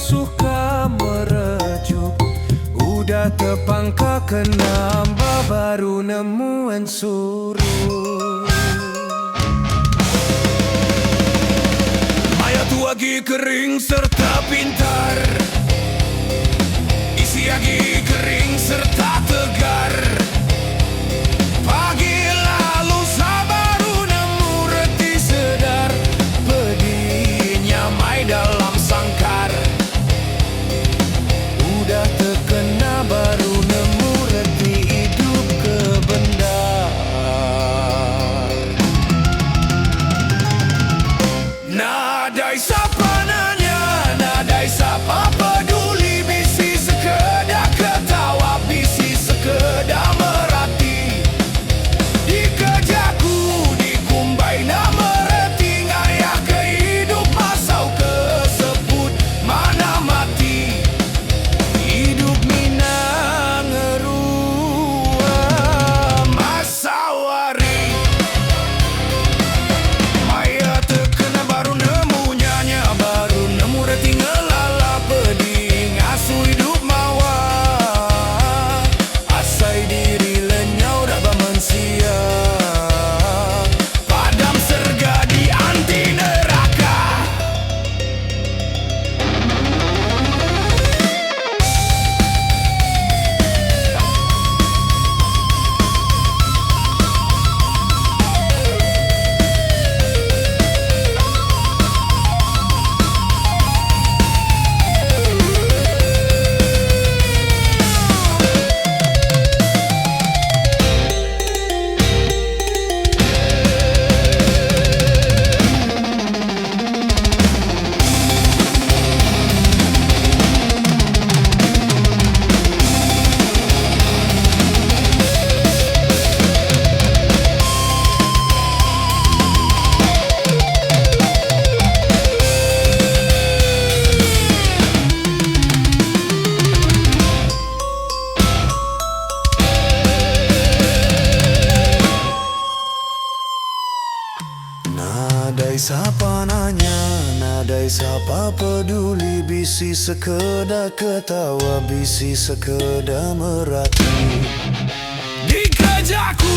suka merejuk, udah tepangka kenamba baru nemuan suruh. Maya tuagi kering serta pintar, isi agi kering serta tegar. Pagi lalu sabaru nemu reti sedar, pedinya mai dalam sangkar. Udah terkena baru nemu reti hidup ke bendar. Nadai sapa nanya, nadai sapa peduli, bisi sekedar ketawa, bisi sekedar merhati. Dikejaku, dikumbai nama reti, ngayah ke hidup masau kesebut mana mati. Hidup minang ngerua masawari. Maya terkena baru nemu nyanya, baru nemu reti ngelala pedih, ngasuh hidup mawa. Asai diri lenyau dak manusia, padam serga di anti neraka. Nadai sapa nanya, nadai sapa peduli, bisi sekedar ketawa, bisi sekedar merhati. Dikejaku,